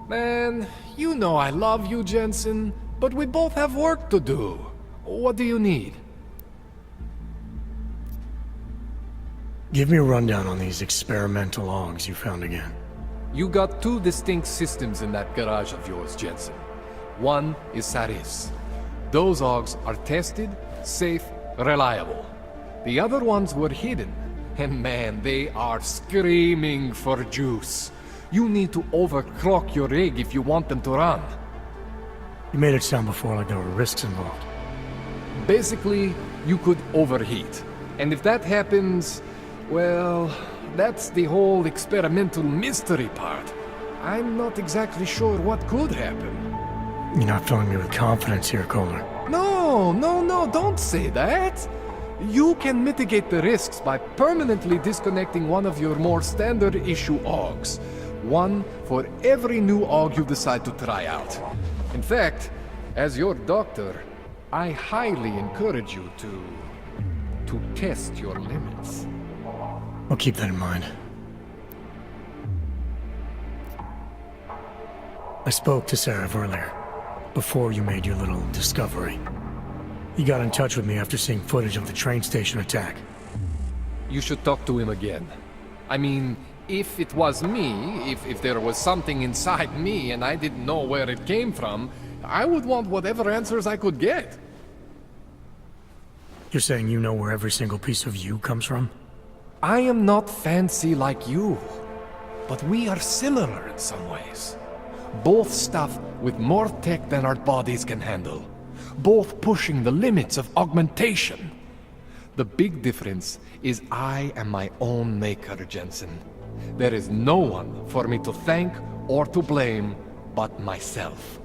Man, you know I love you, Jensen, but we both have work to do. What do you need? Give me a rundown on these experimental logs you found again. You got two distinct systems in that garage of yours, Jensen. One is Saris. Those logs are tested, safe, reliable. The other ones were hidden, and man, they are screaming for juice. You need to overclock your rig if you want them to run. You made it sound before like there were risks involved. Basically, you could overheat. And if that happens, well, that's the whole experimental mystery part. I'm not exactly sure what could happen. You're not filling me with confidence here, Kohler. No, don't say that. You can mitigate the risks by permanently disconnecting one of your more standard issue augs. One for every new aug you decide to try out. In fact, as your doctor, I highly encourage you to test your limits. I'll keep that in mind. I spoke to Sarah earlier, before you made your little discovery. He got in touch with me after seeing footage of the train station attack. You should talk to him again. I mean, if it was me, if there was something inside me and I didn't know where it came from, I would want whatever answers I could get. You're saying you know where every single piece of you comes from? I am not fancy like you, but we are similar in some ways. Both stuff with more tech than our bodies can handle. Both pushing the limits of augmentation. The big difference is I am my own maker, Jensen. There is no one for me to thank or to blame but myself.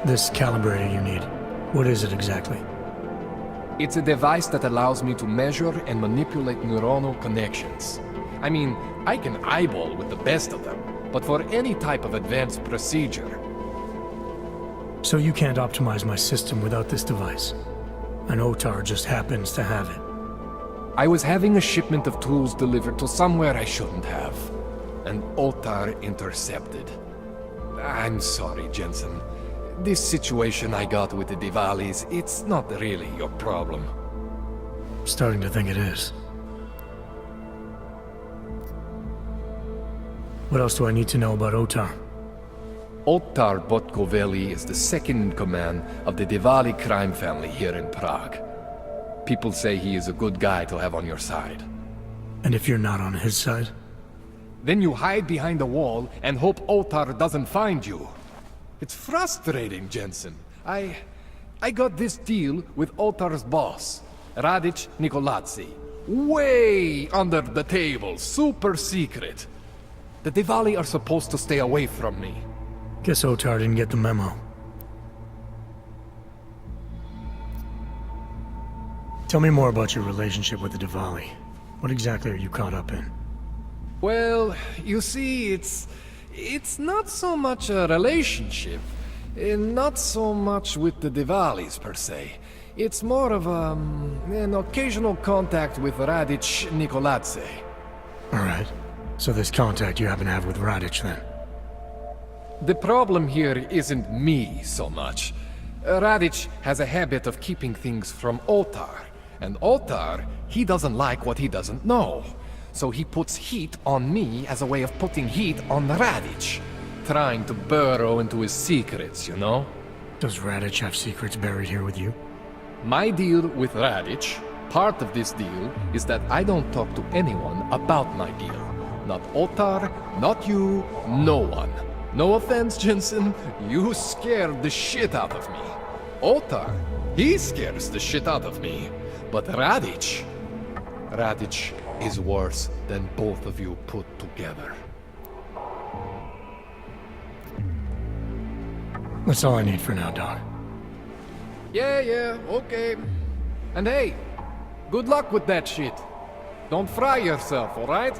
This calibrator you need, what is it exactly? It's a device that allows me to measure and manipulate neuronal connections. I mean, I can eyeball with the best of them, but for any type of advanced procedure... So you can't optimize my system without this device? And Otar just happens to have it? I was having a shipment of tools delivered to somewhere I shouldn't have. And Otar intercepted. I'm sorry, Jensen. This situation I got with the Diwalis, it's not really your problem. Starting to think it is. What else do I need to know about Otar? Otar Botkoveli is the second in command of the Diwali crime family here in Prague. People say he is a good guy to have on your side. And if you're not on his side? Then you hide behind a wall and hope Otar doesn't find you. It's frustrating, Jensen. I got this deal with Otar's boss, Radic Nikoladze. Way under the table, super secret. The Diwali are supposed to stay away from me. Guess Otar didn't get the memo. Tell me more about your relationship with the Diwali. What exactly are you caught up in? Well, you see, it's not so much a relationship. Not so much with the Diwalis, per se. It's more of an occasional contact with Radic Nikoladze. Alright. So this contact you happen to have with Radic, then? The problem here isn't me so much. Radic has a habit of keeping things from Otar. And Otar, he doesn't like what he doesn't know. So he puts heat on me as a way of putting heat on Radic. Trying to burrow into his secrets, you know? Does Radic have secrets buried here with you? My deal with Radic, part of this deal, is that I don't talk to anyone about my deal. Not Otar, not you, no one. No offense, Jensen, you scared the shit out of me. Otar, he scares the shit out of me. But Radic is worse than both of you put together. That's all I need for now, Doc. Yeah, okay. And hey, good luck with that shit. Don't fry yourself, alright?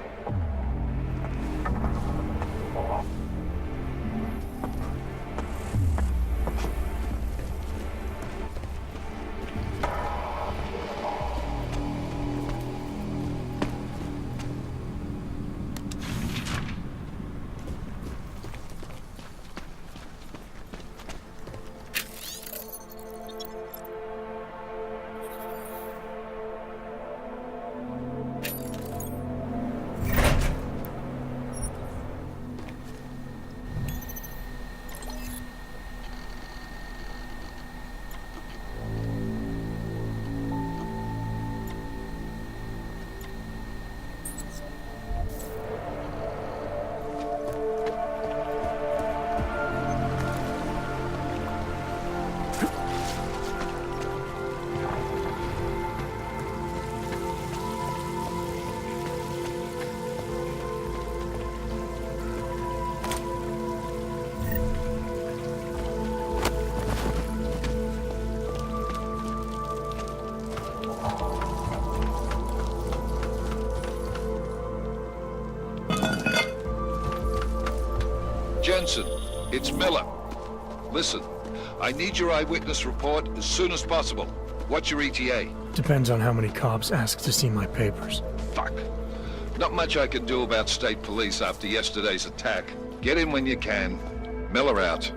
Jensen, it's Miller. Listen, I need your eyewitness report as soon as possible. What's your ETA? Depends on how many cops ask to see my papers. Fuck. Not much I can do about state police after yesterday's attack. Get in when you can. Miller out.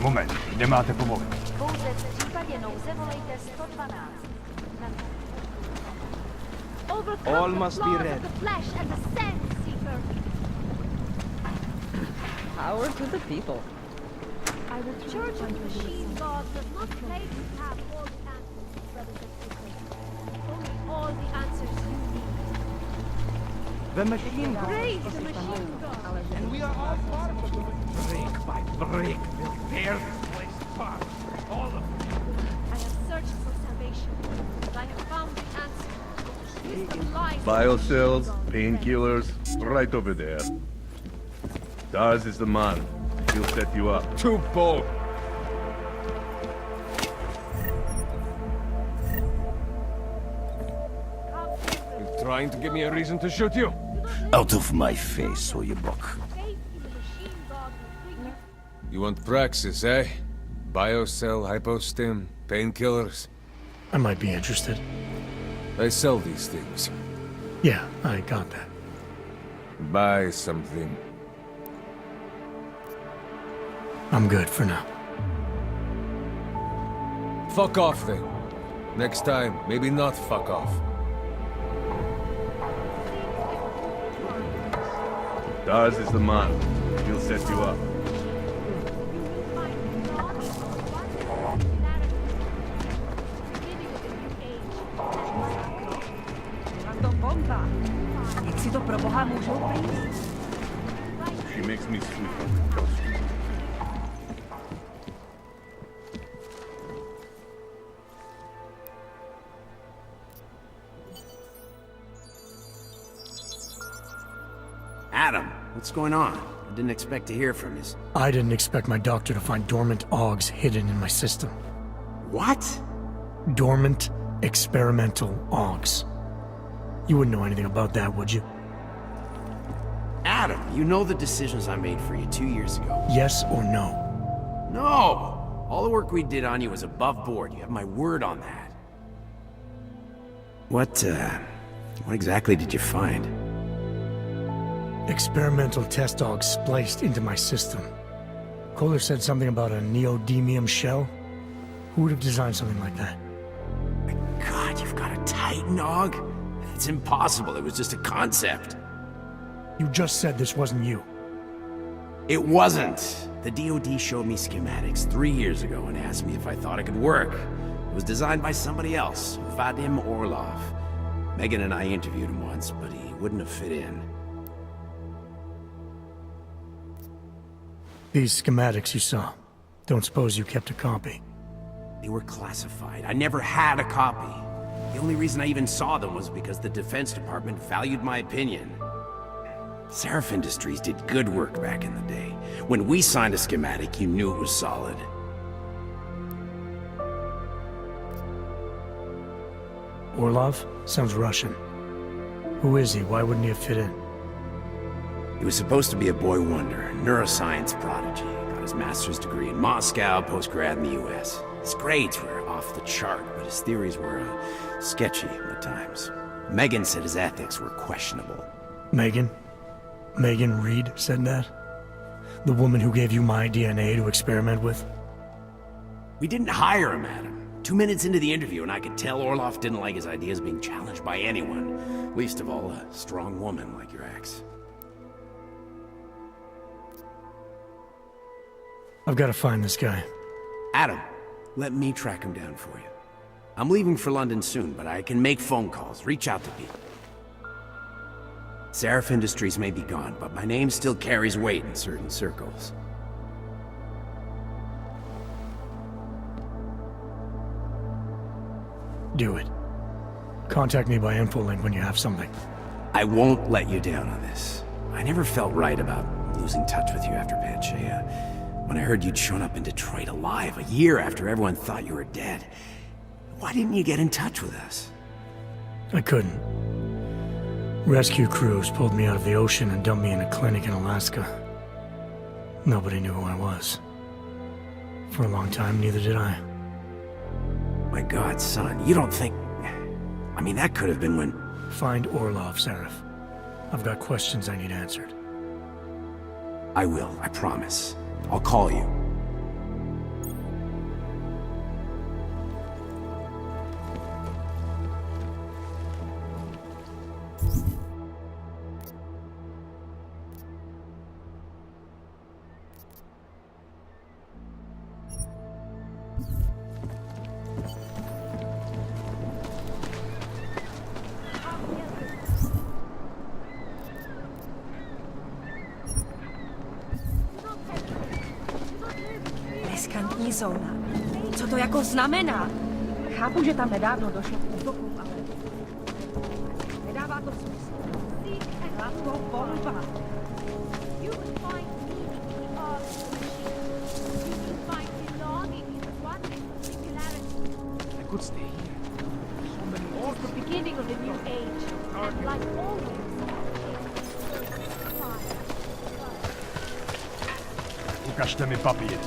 Moment, kde máte pomoc? Pouze v případě nouze volejte 112. All must be red. Power to the people. Church of Machine God does not claim to have all the answers, brothers and sisters. Only all the answers you need. The machine god. Praise the Machine God. And we are all part of it. Brick by brick, we'll tear this place apart. All of it. I have searched for salvation, but I have found the answer. Wisdom lies in the Biocells, Machine God. painkillers, right over there. Daz is the man. He'll set you up. Too bold. Come, Trying to give me a reason to shoot you? Out of my face, Oyebok. faith in the Machine God will bring you. You want praxis, eh? Biocell, hypostim, painkillers. I might be interested. I sell these things. Yeah, I got that. Buy something. I'm good for now. Fuck off then. Next time, maybe not fuck off. Daz is the man. He'll set you up. To bomba. Jak si to pro boha můžou přijít? She makes me sweet on the coast. Adam, what's going on? I didn't expect to hear from you. I didn't expect my doctor to find dormant augs hidden in my system. What? Dormant experimental augs. You wouldn't know anything about that, would you? Adam, you know the decisions I made for you 2 years ago. Yes or no? No! All the work we did on you was above board. You have my word on that. What exactly did you find? Experimental test augs spliced into my system. Kohler said something about a neodymium shell. Who would have designed something like that? My God, you've got a Titan aug? It's impossible. It was just a concept. You just said this wasn't you. It wasn't. The DoD showed me schematics 3 years ago and asked me if I thought it could work. It was designed by somebody else, Vadim Orlov. Megan and I interviewed him once, but he wouldn't have fit in. These schematics you saw. Don't suppose you kept a copy? They were classified. I never had a copy. The only reason I even saw them was because the Defense Department valued my opinion. Seraph Industries did good work back in the day. When we signed a schematic, you knew it was solid. Orlov? Sounds Russian. Who is he? Why wouldn't he have fit in? He was supposed to be a boy wonder, a neuroscience prodigy. Got his master's degree in Moscow, post-grad in the US. His grades were off the chart, but his theories were sketchy at times. Megan said his ethics were questionable. Megan? Megan Reed said that? The woman who gave you my DNA to experiment with? We didn't hire him, Adam. 2 minutes into the interview, and I could tell Orlov didn't like his ideas being challenged by anyone. Least of all, a strong woman like your ex. I've got to find this guy. Adam, let me track him down for you. I'm leaving for London soon, but I can make phone calls, reach out to people. Seraph Industries may be gone, but my name still carries weight in certain circles. Do it. Contact me by infolink when you have something. I won't let you down on this. I never felt right about losing touch with you after Panchea. When I heard you'd shown up in Detroit alive a year after everyone thought you were dead. Why didn't you get in touch with us? I couldn't. Rescue crews pulled me out of the ocean and dumped me in a clinic in Alaska. Nobody knew who I was. For a long time, neither did I. My God, son, you don't think... I mean, that could have been when... Find Orlov, Seraph. I've got questions I need answered. I will, I promise. I'll call you. Riskantní zóna. Co to jako znamená? Chápu, že tam nedávno došlo k útokům, ale... Nedává to smysl. Byla to bomba. You will find meaning of the machine. You will find belonging in one particularity. I could stay here. So many more. It's the beginning of a new age, and like always, Ukažte mi papír.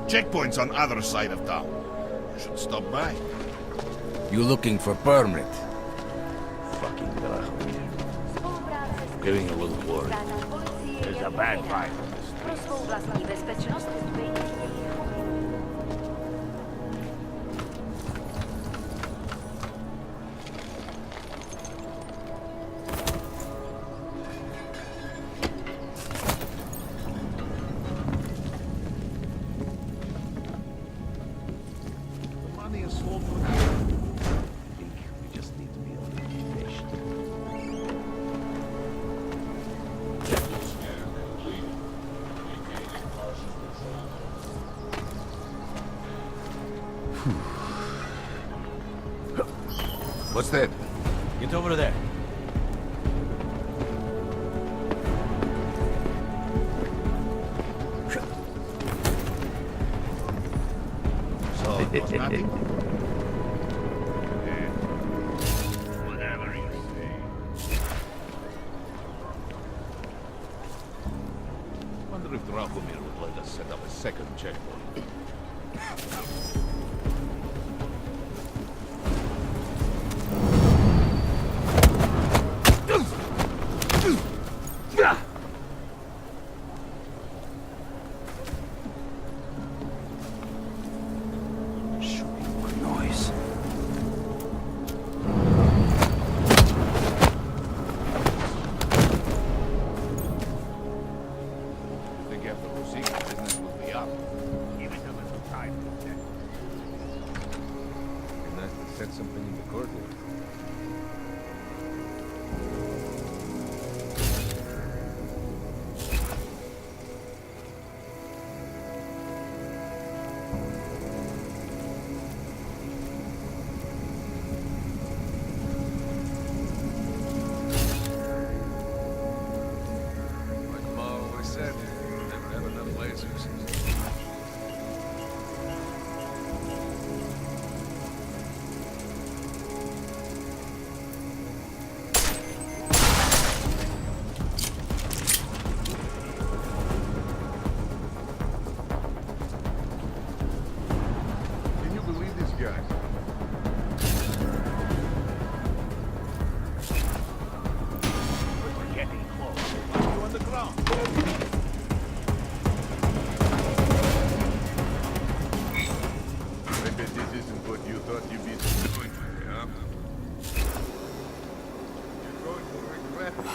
Checkpoint's on other side of town. You should stop by. You looking for permit? Fucking Dracula. Getting a little worried. There's a bad vibe on the street. The money is sold for now. I think we just need to be a little patient. What's that? Get over there. So, it was nothing? Whatever you say. Wonder if Dracomir would let us set up a second checkpoint. What noise? I think after Rosika, business will be up. Give it a little time, Lieutenant. Be nice to set something in the courtyard. Like Ma always said, never have enough lasers. Can you believe these guys? We're getting close. You on the ground. I bet this isn't what you thought you'd be doing, huh? You're going to regret it.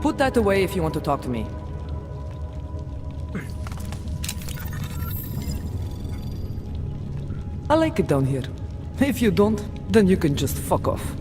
Put that away if you want to talk to me. I like it down here. If you don't, then you can just fuck off.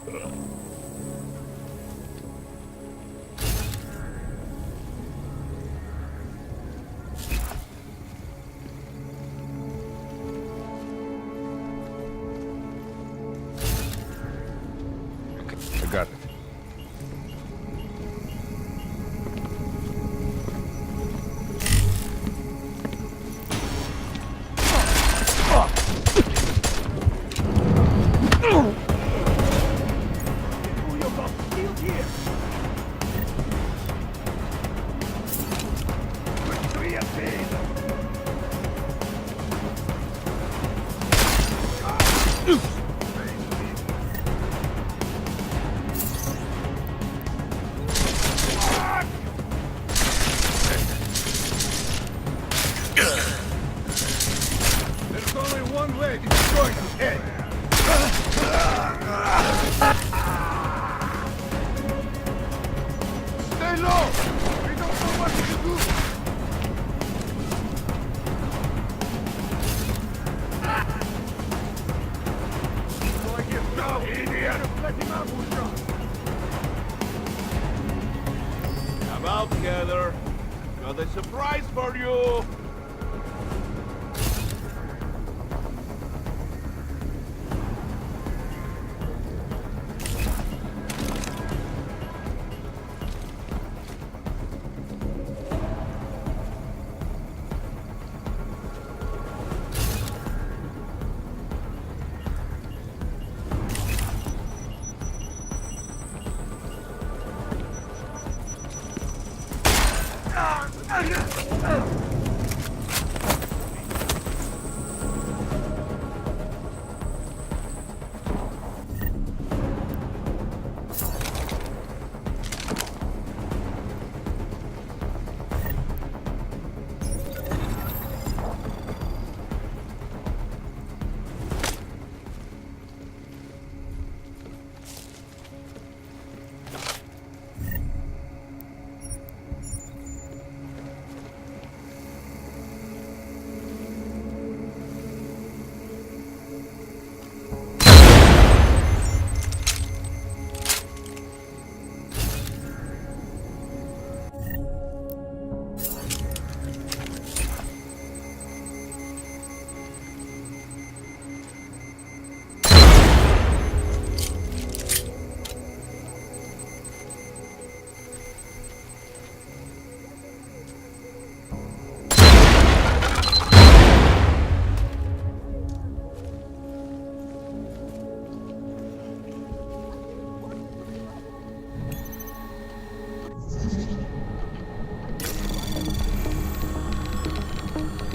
I got it. There's only one way to destroy his head. Stay low! We don't know what to do! So I get now, idiot! Let him out, Bushra! Come out together. Got a surprise for you!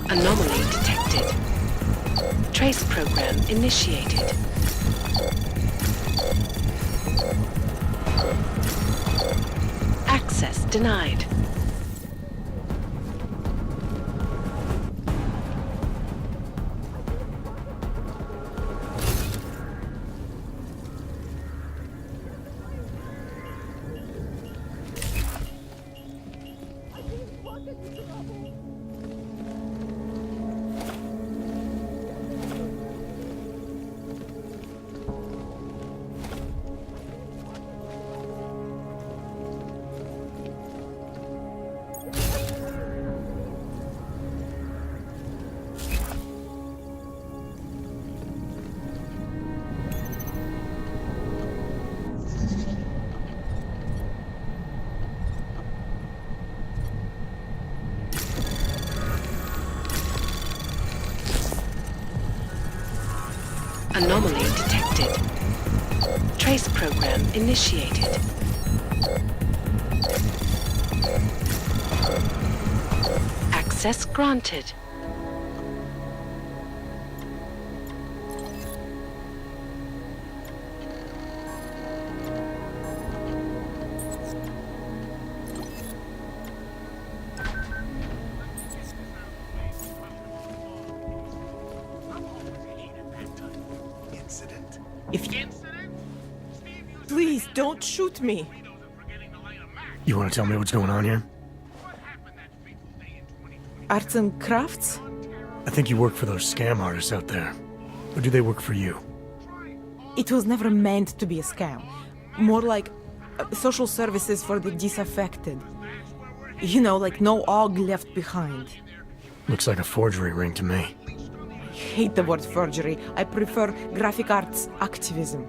Anomaly detected. Trace program initiated. Access denied. Anomaly detected. Trace program initiated. Access granted. Please, don't shoot me. You want to tell me what's going on here? Arts and crafts? I think you work for those scam artists out there. Or do they work for you? It was never meant to be a scam. More like social services for the disaffected. You know, like no og left behind. Looks like a forgery ring to me. I hate the word forgery. I prefer graphic arts activism.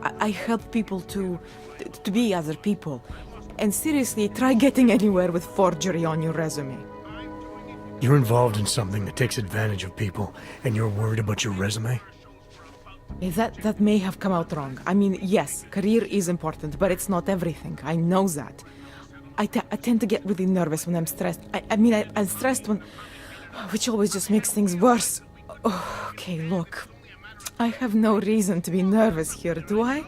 I help people to be other people. And seriously, try getting anywhere with forgery on your resume. You're involved in something that takes advantage of people, and you're worried about your resume? That may have come out wrong. I mean, yes, career is important, but it's not everything. I know that. I tend to get really nervous when I'm stressed. I'm stressed when... which always just makes things worse. Oh, okay, look. I have no reason to be nervous here, do I?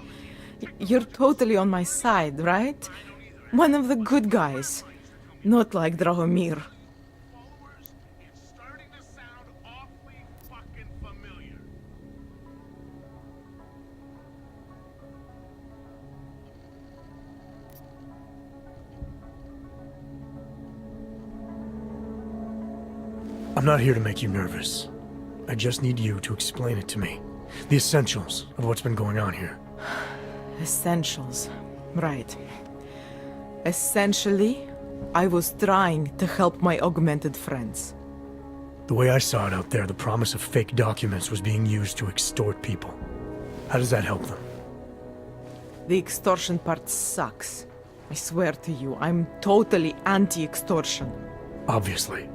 You're totally on my side, right? One of the good guys. Not like Drahomir. I'm not here to make you nervous. I just need you to explain it to me. The essentials of what's been going on here. Essentials. Right. Essentially, I was trying to help my augmented friends. The way I saw it out there, the promise of fake documents was being used to extort people. How does that help them? The extortion part sucks. I swear to you, I'm totally anti-extortion. Obviously.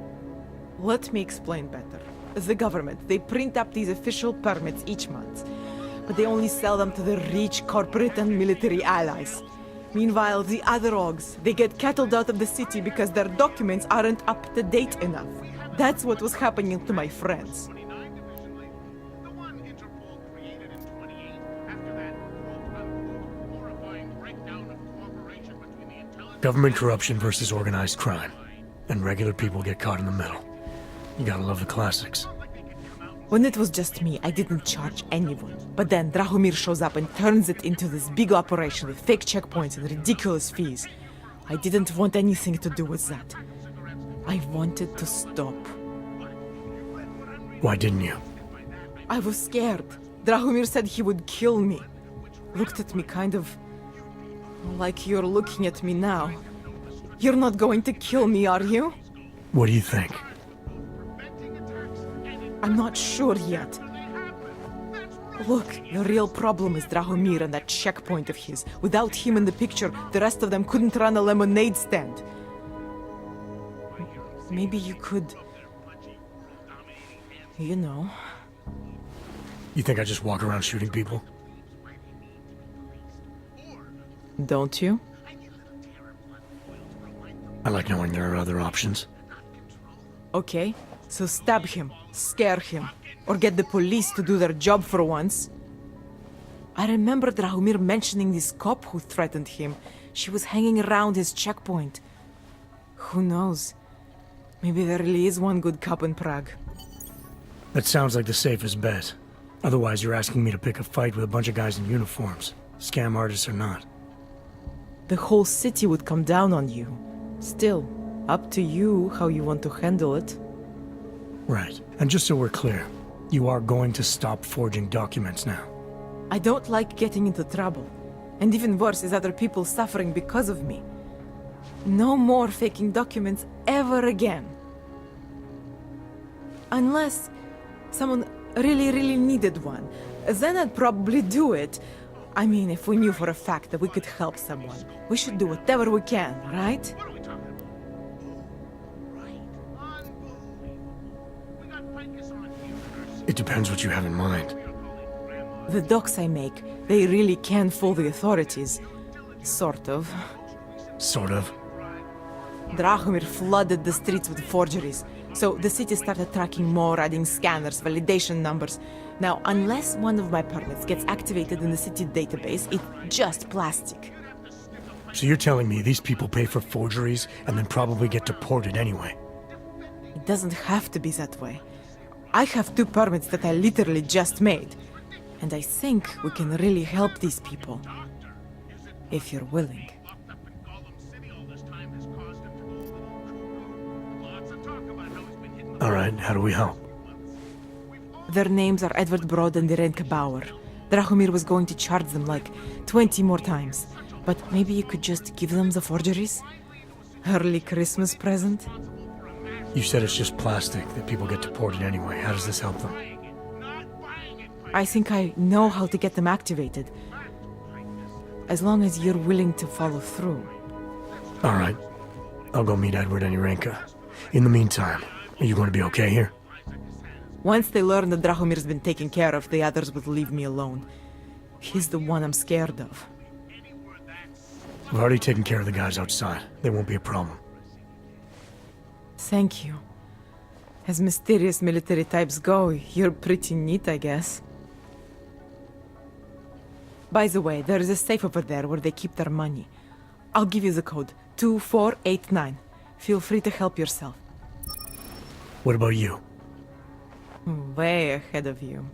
Let me explain better. The government, they print up these official permits each month, but they only sell them to the rich corporate and military allies. Meanwhile, the other Ogs, they get cattled out of the city because their documents aren't up to date enough. That's what was happening to my friends. Government corruption versus organized crime. And regular people get caught in the middle. You gotta love the classics. When it was just me, I didn't charge anyone. But then Drahomir shows up and turns it into this big operation with fake checkpoints and ridiculous fees. I didn't want anything to do with that. I wanted to stop. Why didn't you? I was scared. Drahomir said he would kill me. Looked at me kind of... like you're looking at me now. You're not going to kill me, are you? What do you think? I'm not sure yet. Look, the real problem is Drahomir and that checkpoint of his. Without him in the picture, the rest of them couldn't run a lemonade stand. Maybe you could... you know... You think I just walk around shooting people? Don't you? I like knowing there are other options. Okay, so stab him, scare him, or get the police to do their job for once. I remember Drahomir mentioning this cop who threatened him. She was hanging around his checkpoint. Who knows? Maybe there really is one good cop in Prague. That sounds like the safest bet. Otherwise, you're asking me to pick a fight with a bunch of guys in uniforms, scam artists or not. The whole city would come down on you. Still, up to you how you want to handle it. Right. And just so we're clear, you are going to stop forging documents now. I don't like getting into trouble. And even worse is other people suffering because of me. No more faking documents ever again. Unless someone really needed one. Then I'd probably do it. I mean, if we knew for a fact that we could help someone. We should do whatever we can, right? It depends what you have in mind. The docs I make, they really can fool the authorities. Sort of. Sort of? Drahomir flooded the streets with forgeries. So the city started tracking more, adding scanners, validation numbers. Now, unless one of my permits gets activated in the city database, it's just plastic. So you're telling me these people pay for forgeries and then probably get deported anyway? It doesn't have to be that way. I have 2 permits that I literally just made. And I think we can really help these people. If you're willing. Alright, how do we help? Their names are Edward Broad and Irenka Bauer. Drahomir was going to charge them like 20 more times. But maybe you could just give them the forgeries? Early Christmas present? You said it's just plastic that people get deported anyway. How does this help them? I think I know how to get them activated. As long as you're willing to follow through. All right. I'll go meet Edward and Yurenka. In the meantime, are you going to be okay here? Once they learn that Drahomir's been taken care of, the others would leave me alone. He's the one I'm scared of. We've already taken care of the guys outside. They won't be a problem. Thank you. As mysterious military types go, you're pretty neat, I guess. By the way, there is a safe over there where they keep their money. I'll give you the code. 2489. Feel free to help yourself. What about you? Way ahead of you.